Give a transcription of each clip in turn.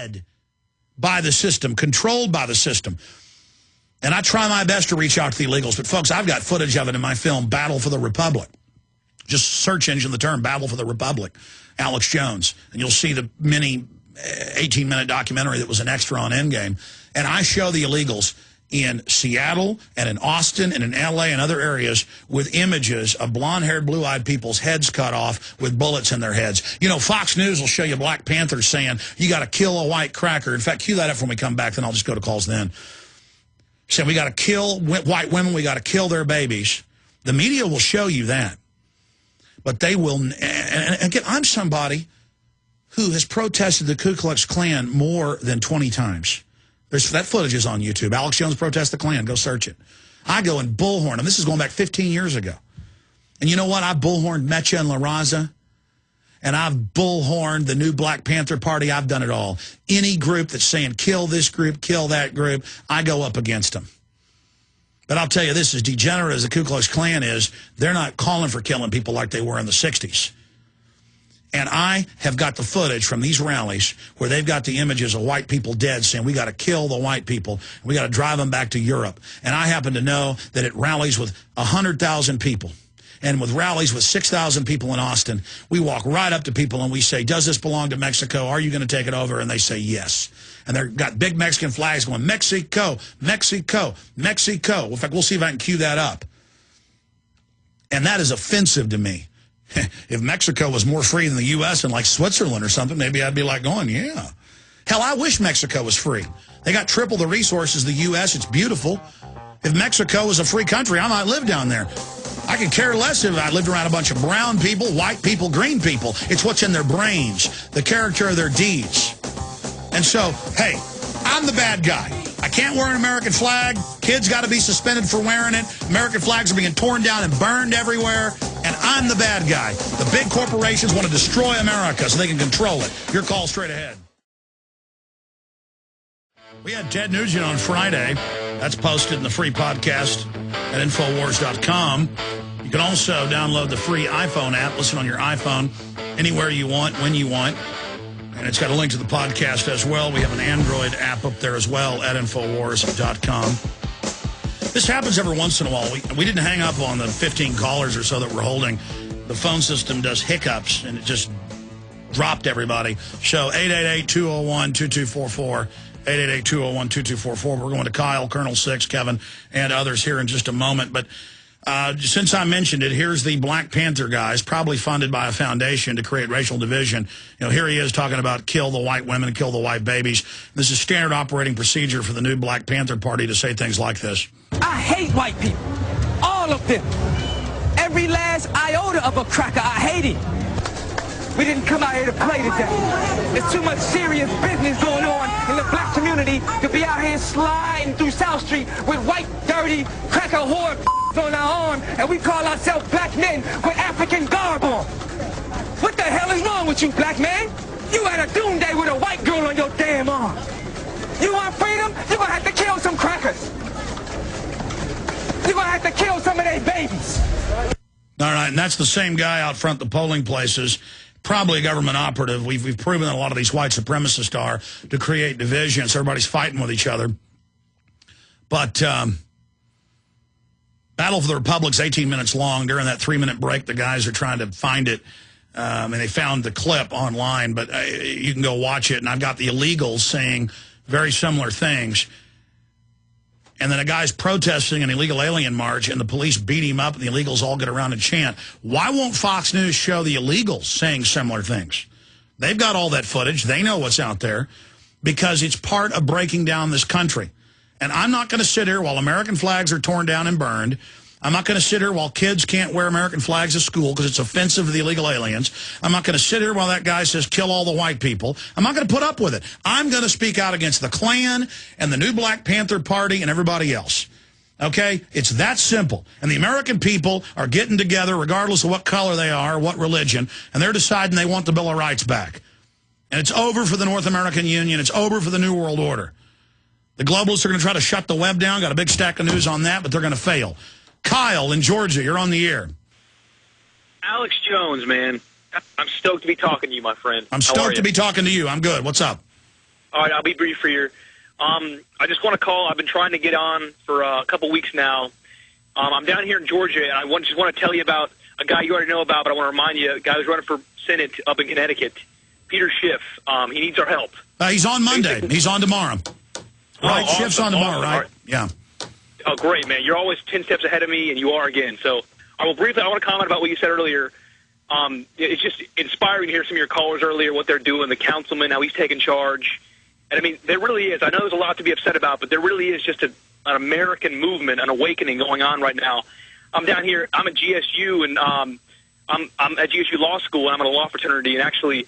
led by the system, controlled by the system. And I try my best to reach out to the illegals. But, folks, I've got footage of it in my film, Battle for the Republic. Just search engine the term Battle for the Republic, Alex Jones. And you'll see the mini 18-minute documentary that was an extra on Endgame. And I show the illegals in Seattle and in Austin and in L.A. and other areas with images of blonde-haired, blue-eyed people's heads cut off with bullets in their heads. You know, Fox News will show you Black Panthers saying, you got to kill a white cracker. In fact, cue that up when we come back, then I'll just go to calls then. Saying we got to kill white women, we got to kill their babies. The media will show you that. But they will, and again, I'm somebody who has protested the Ku Klux Klan more than 20 times. That footage is on YouTube. Alex Jones protests the Klan. Go search it. I go and bullhorn them. This is going back 15 years ago. And you know what? I bullhorned Mecha and La Raza. And I've bullhorned the new Black Panther Party. I've done it all. Any group that's saying kill this group, kill that group, I go up against them. But I'll tell you this, as degenerate as the Ku Klux Klan is, they're not calling for killing people like they were in the 60s. And I have got the footage from these rallies where they've got the images of white people dead saying we got to kill the white people. We got to drive them back to Europe. And I happen to know that at rallies with 100,000 people and with rallies with 6,000 people in Austin, we walk right up to people and we say, does this belong to Mexico? Are you going to take it over? And they say yes. And they've got big Mexican flags going, Mexico, Mexico, Mexico. In fact, we'll see if I can cue that up. And that is offensive to me. If Mexico was more free than the U.S. and like Switzerland or something, maybe I'd be like going, yeah. Hell, I wish Mexico was free. They got triple the resources of the U.S. It's beautiful. If Mexico was a free country, I might live down there. I could care less if I lived around a bunch of brown people, white people, green people. It's what's in their brains, the character of their deeds. And so, hey, I'm the bad guy. I can't wear an American flag. Kids got to be suspended for wearing it. American flags are being torn down and burned everywhere. And I'm the bad guy. The big corporations want to destroy America so they can control it. Your call straight ahead. We had Ted Nugent on Friday. That's posted in the free podcast at Infowars.com. You can also download the free iPhone app. Listen on your iPhone anywhere you want, when you want. And it's got a link to the podcast as well. We have an Android app up there as well at Infowars.com. This happens every once in a while. We didn't hang up on the 15 callers or so that we're holding. The phone system does hiccups, and it just dropped everybody. So 888-201-2244, 888-201-2244. We're going to Kyle, Colonel Six, Kevin, and others here in just a moment. But since I mentioned it, here's the Black Panther guys, probably funded by a foundation to create racial division. You know, here he is talking about kill the white women, kill the white babies. This is standard operating procedure for the new Black Panther Party to say things like this. I hate white people. All of them. Every last iota of a cracker, I hate it. We didn't come out here to play today. There's too much serious business going on in the black community to be out here sliding through South Street with white, dirty, cracker whore on our arm, and we call ourselves black men with African garb on. What the hell is wrong with you, black man? You had a doomsday with a white girl on your damn arm. You want freedom? You're gonna have to kill some crackers. You're gonna have to kill some of their babies. All right, and that's the same guy out front the polling places, probably a government operative. We've proven that a lot of these white supremacists are to create division, so everybody's fighting with each other. But Battle for the Republic's 18 minutes long. During that 3-minute break, the guys are trying to find it, and they found the clip online, but you can go watch it. And I've got the illegals saying very similar things. And then a guy's protesting an illegal alien march, and the police beat him up, and the illegals all get around and chant. Why won't Fox News show the illegals saying similar things? They've got all that footage. They know what's out there because it's part of breaking down this country. And I'm not going to sit here while American flags are torn down and burned. I'm not going to sit here while kids can't wear American flags at school because it's offensive to the illegal aliens. I'm not going to sit here while that guy says kill all the white people. I'm not going to put up with it. I'm going to speak out against the Klan and the new Black Panther Party and everybody else. Okay? It's that simple. And the American people are getting together regardless of what color they are, what religion, and they're deciding they want the Bill of Rights back. And it's over for the North American Union. It's over for the New World Order. The globalists are going to try to shut the web down. Got a big stack of news on that, but they're going to fail. Kyle in Georgia, you're on the air. Alex Jones, man. I'm stoked to be talking to you, my friend. I'm stoked to be talking to you. I'm good. What's up? All right, I'll be brief for you. I just want to call. I've been trying to get on for a couple weeks now. I'm down here in Georgia, and I just want to tell you about a guy you already know about, but I want to remind you, a guy who's running for Senate up in Connecticut, Peter Schiff. He needs our help. He's on Monday. He's on tomorrow. Right, awesome. Schiff's on tomorrow, Awesome. right? Yeah. Oh, great, man. You're always 10 steps ahead of me, and you are again. So I will briefly, I want to comment about what you said earlier. It's just inspiring to hear some of your callers earlier, what they're doing, the councilman, how he's taking charge. And, I mean, there really is. I know there's a lot to be upset about, but there really is just an American movement, an awakening going on right now. I'm down here. I'm at GSU, and I'm at GSU Law School, and I'm in a law fraternity. And actually,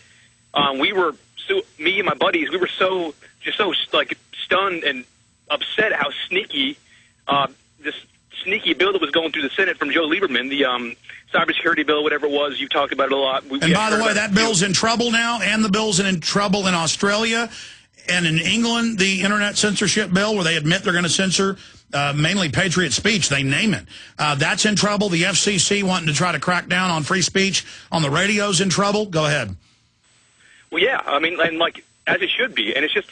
me and my buddies, we were so like stunned and upset at how sneaky this sneaky bill that was going through the Senate from Joe Lieberman, the cybersecurity bill, whatever it was. You've talked about it a lot. And by the way, that bill's in trouble now, and the bill's in trouble in Australia. And in England, the internet censorship bill, where they admit they're going to censor mainly patriot speech, they name it. That's in trouble. The FCC wanting to try to crack down on free speech on the radio's in trouble. Go ahead. Well, yeah, I mean, and like, as it should be. And it's just,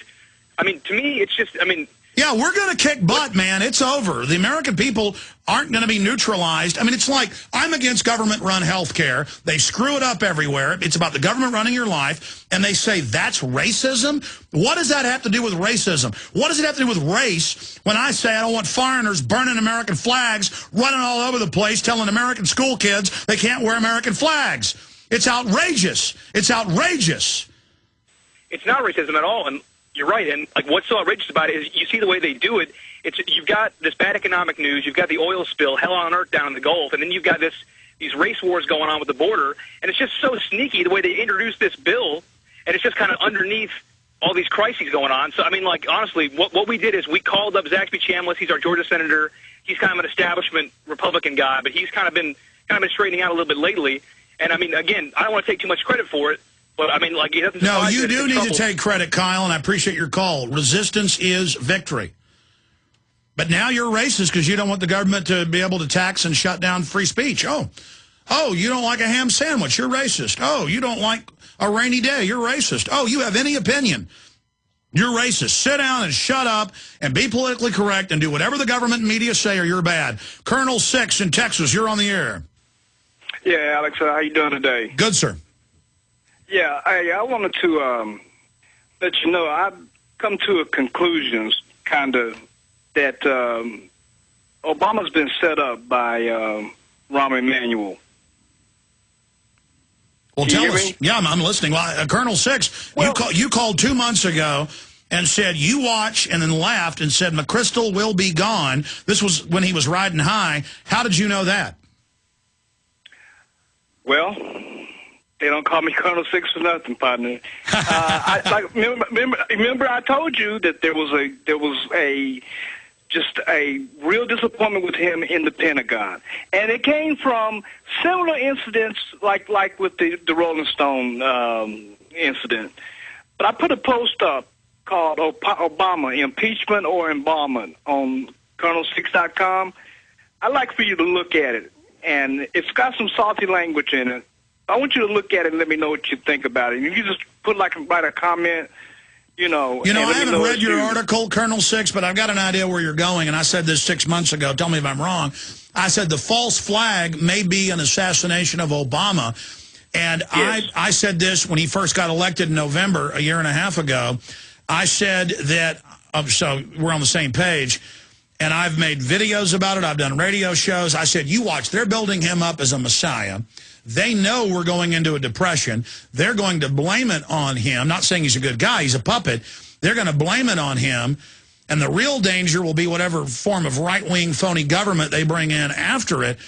I mean, to me, it's just, I mean... Yeah, we're going to kick butt, man. It's over. The American people aren't going to be neutralized. I mean, it's like, I'm against government-run health care. They screw it up everywhere. It's about the government running your life, and they say that's racism? What does that have to do with racism? What does it have to do with race when I say I don't want foreigners burning American flags, running all over the place, telling American school kids they can't wear American flags? It's outrageous. It's outrageous. It's not racism at all, and you're right, and like what's so outrageous about it is you see the way they do it. You've got this bad economic news, you've got the oil spill, hell on earth down in the Gulf, and then you've got these race wars going on with the border, and it's just so sneaky the way they introduced this bill, and it's just kind of underneath all these crises going on. So I mean, like honestly, what we did is we called up Zaxby Chambliss. He's our Georgia senator. He's kind of an establishment Republican guy, but he's kind of been straightening out a little bit lately. And I mean, again, I don't want to take too much credit for it. But, I mean, like, he doesn't... No, you do need to take credit, Kyle, and I appreciate your call. Resistance is victory. But now you're racist because you don't want the government to be able to tax and shut down free speech. Oh, you don't like a ham sandwich. You're racist. Oh, you don't like a rainy day. You're racist. Oh, you have any opinion. You're racist. Sit down and shut up and be politically correct and do whatever the government and media say or you're bad. Colonel 6 in Texas, you're on the air. Yeah, Alex, how you doing today? Good, sir. Yeah, I wanted to let you know I've come to a conclusion, kind of, that Obama's been set up by Rahm Emanuel. Well, tell us. Yeah, I'm listening. Well, Colonel 6, well, you called 2 months ago and said you watch, and then laughed and said McChrystal will be gone. This was when he was riding high. How did you know that? Well, they don't call me Colonel 6 for nothing, partner. Remember I told you that there was just a real disappointment with him in the Pentagon, and it came from similar incidents like with the Rolling Stone incident. But I put a post up called Obama Impeachment or Embalmment on Colonel6.com. I'd like for you to look at it, and it's got some salty language in it. I want you to look at it and let me know what you think about it. And you just write a comment, you know. You know, I haven't read your article, Colonel 6, but I've got an idea where you're going. And I said this 6 months ago. Tell me if I'm wrong. I said the false flag may be an assassination of Obama. And yes. I said this when he first got elected in November, a year and a half ago. I said that, so we're on the same page. And I've made videos about it. I've done radio shows. I said, you watch, they're building him up as a messiah. They know we're going into a depression. They're going to blame it on him. Not saying he's a good guy. He's a puppet. They're going to blame it on him. And the real danger will be whatever form of right-wing phony government they bring in after it.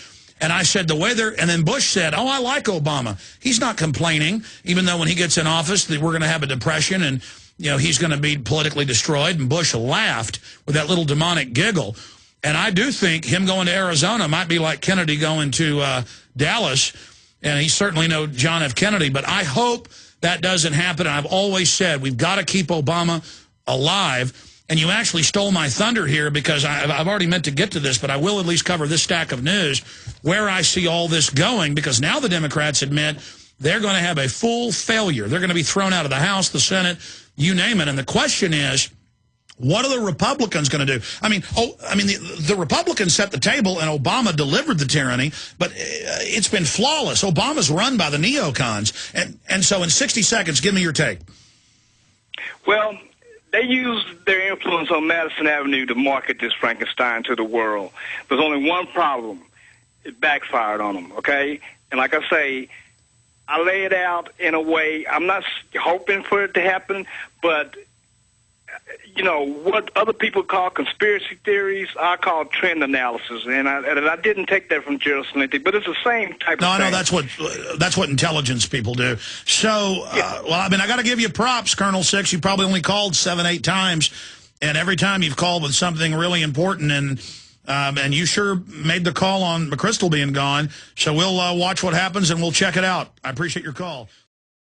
And I said the way they're... And then Bush said, oh, I like Obama. He's not complaining, even though when he gets in office that we're going to have a depression and, you know, he's going to be politically destroyed. And Bush laughed with that little demonic giggle. And I do think him going to Arizona might be like Kennedy going to Dallas. And he certainly know John F. Kennedy, but I hope that doesn't happen. And I've always said we've got to keep Obama alive. And you actually stole my thunder here because I've already meant to get to this, but I will at least cover this stack of news where I see all this going, because now the Democrats admit they're going to have a full failure. They're going to be thrown out of the House, the Senate, you name it. And the question is, what are the Republicans going to do? I mean, the Republicans set the table, and Obama delivered the tyranny, but it's been flawless. Obama's run by the neocons. And so in 60 seconds, give me your take. Well, they used their influence on Madison Avenue to market this Frankenstein to the world. There's only one problem. It backfired on them, okay? And like I say, I lay it out in a way, I'm not hoping for it to happen, but you know, what other people call conspiracy theories, I call trend analysis. And I didn't take that from Gerald Celente, but it's the same type of thing. No, I know that's what intelligence people do. So, well, I mean, I got to give you props, Colonel Six. You probably only called 7, 8 times, and every time you've called with something really important, and you sure made the call on McChrystal being gone. So we'll watch what happens, and we'll check it out. I appreciate your call.